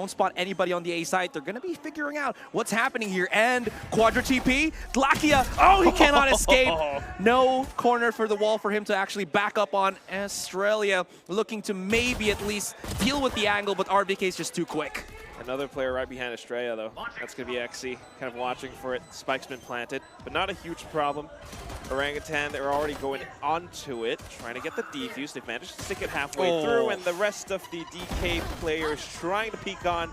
don't spot anybody on the A side, they're going to be figuring out what's happening here. And Quadra TP, Lakia, oh, he cannot escape. No corner for the wall for him to actually back up on. Australia looking to maybe at least deal with the angle, but RVK is just too quick. Another player right behind Estrella, though. That's going to be XC, kind of watching for it. Spike's been planted, but not a huge problem. Orangutan, they're already going onto it, trying to get the defuse. They've managed to stick it halfway through, and the rest of the DK players trying to peek on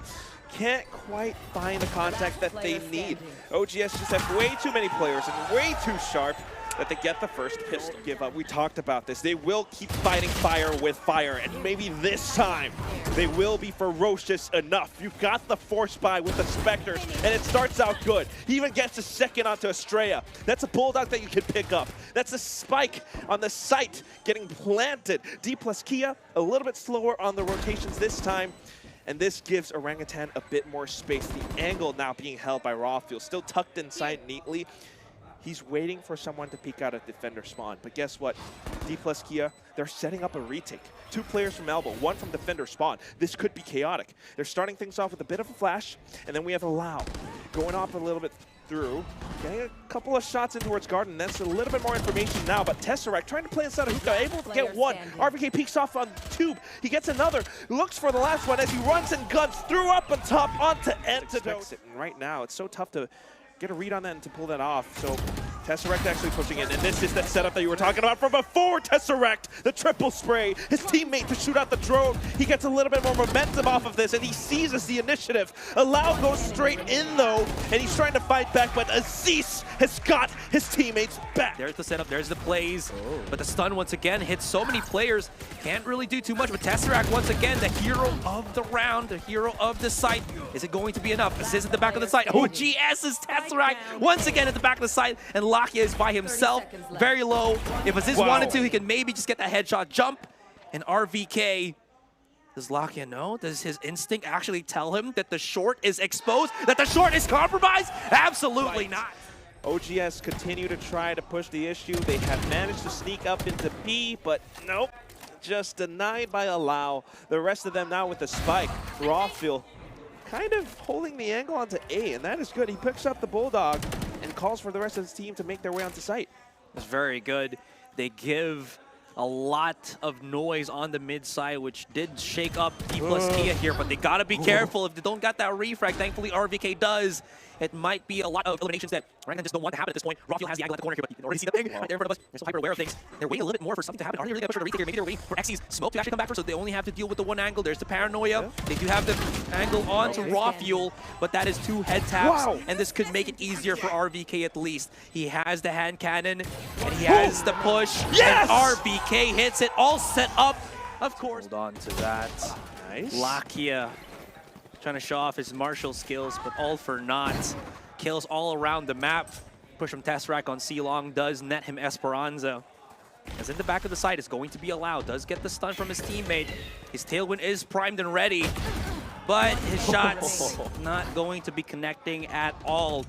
can't quite find the contact that they need. OGS just have way too many players and way too sharp that they get the first pistol. Give up. We talked about this. They will keep fighting fire with fire, and maybe this time they will be ferocious enough. You've got the force buy with the Spectres, and it starts out good. He even gets a second onto Estrella. That's a Bulldog that you can pick up. That's a spike on the site getting planted. D plus Kia, a little bit slower on the rotations this time. And this gives Orangutan a bit more space. The angle now being held by Rawfield, still tucked inside neatly. He's waiting for someone to peek out at defender spawn. But guess what? D plus Kia, they're setting up a retake. 2 players from elbow, 1 from defender spawn. This could be chaotic. They're starting things off with a bit of a flash, and then we have Lau going off a little bit through, getting a couple of shots in towards garden. That's a little bit more information now, but Tesseract trying to play inside of hookah, able to get 1. RVK peeks off on tube. He gets another, looks for the last one as he runs and guns through up on top onto Antidote. And right now, it's so tough to get a read on that and to pull that off. So Tesseract actually pushing in, and this is that setup that you were talking about from before. Tesseract, the triple spray, his teammate to shoot out the drone. He gets a little bit more momentum off of this, and he seizes the initiative. Allow goes straight in though, and he's trying to fight back, but Aziz has got his teammates back. There's the setup, there's the plays, but the stun once again hits so many players. Can't really do too much, but Tesseract once again, the hero of the round, the hero of the site. Is it going to be enough? Aziz at the back of the site. Oh, GS is Tesseract once again at the back of the site, and Lakia is by himself, very low. If Aziz wanted to, he could maybe just get that headshot jump. And RVK, does Lakia know? Does his instinct actually tell him that the short is exposed? That the short is compromised? Absolutely not. OGS continue to try to push the issue. They have managed to sneak up into B, but nope. Just denied by Allow. The rest of them now with the spike. Rawfield kind of holding the angle onto A, and that is good. He picks up the Bulldog and calls for the rest of his team to make their way onto site. That's very good. They give a lot of noise on the mid side, which did shake up D plus Kia here, but they gotta be careful if they don't got that refrag. Thankfully, RVK does. It might be a lot of eliminations that Orangutan just don't want to happen at this point. Rawfield has the angle at the corner here, but you can already see the thing right there in front of us. They're so hyper aware of things. They're waiting a little bit more for something to happen. Are they really gonna push for the retake here? Maybe they're waiting for XC's smoke to actually come back first, so they only have to deal with the one angle. There's the paranoia. They do have the angle onto Rawfield, but that is 2 head taps, and this could make it easier for RVK at least. He has the hand cannon, and he has the push, and RVK hits it, all set up, of course. Hold on to that. Nice. Lakia trying to show off his martial skills, but all for naught. Kills all around the map. Push from Tesseract on C-Long does net him Esperanza. As in the back of the site is going to be allowed. Does get the stun from his teammate. His tailwind is primed and ready, but his shots not going to be connecting at all.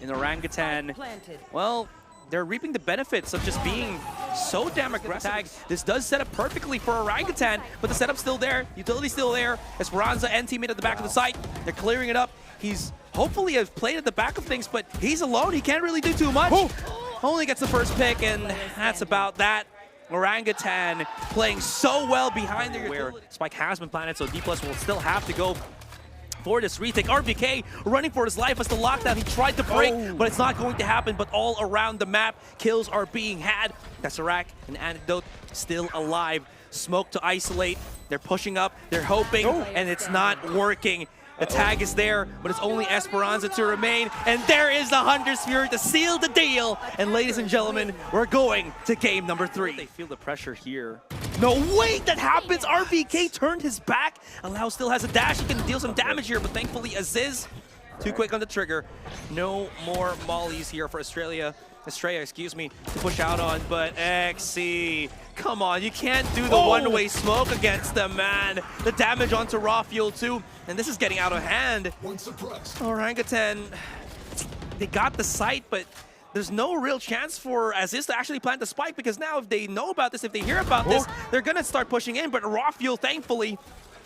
In Orangutan, well, they're reaping the benefits of just being so damn aggressive. This does set up perfectly for Orangutan, but the setup's still there. Utility's still there. Esperanza and teammate at the back of the site. They're clearing it up. He's hopefully has played at the back of things, but he's alone. He can't really do too much. Only gets the first pick, and that's about that. Orangutan playing so well behind their utility. Spike has been planted, so D+ will still have to go for this retake. RVK running for his life as the lockdown. He tried to break, but it's not going to happen. But all around the map, kills are being had. Tesseract and Antidote still alive. Smoke to isolate. They're pushing up. They're hoping, and it's not working. The tag is there, but it's only Esperanza to remain. And there is the Hunter's Fury to seal the deal. And ladies and gentlemen, we're going to game number 3. They feel the pressure here. No, wait, that happens. RVK turned his back. Allow still has a dash. He can deal some damage here, but thankfully Aziz, too quick on the trigger. No more mollies here for Estrella, excuse me, to push out on, but XC, come on, you can't do the one-way smoke against them, man. The damage onto Rawfield too, and this is getting out of hand. Orangutan, they got the site, but there's no real chance for Aziz to actually plant the spike, because now if they know about this, if they hear about this, they're gonna start pushing in, but Rawfield, thankfully,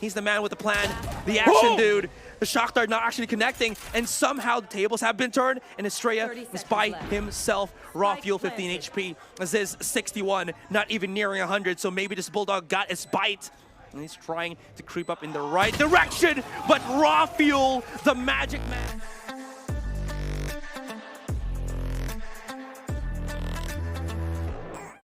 He's the man with the plan, the action dude. The shock dart not actually connecting, and somehow the tables have been turned, and Estrella is by himself. Raw fuel 15 HP. Aziz 61, not even nearing 100, so maybe this Bulldog got his bite. And he's trying to creep up in the right direction, but Raw Fuel, the magic man.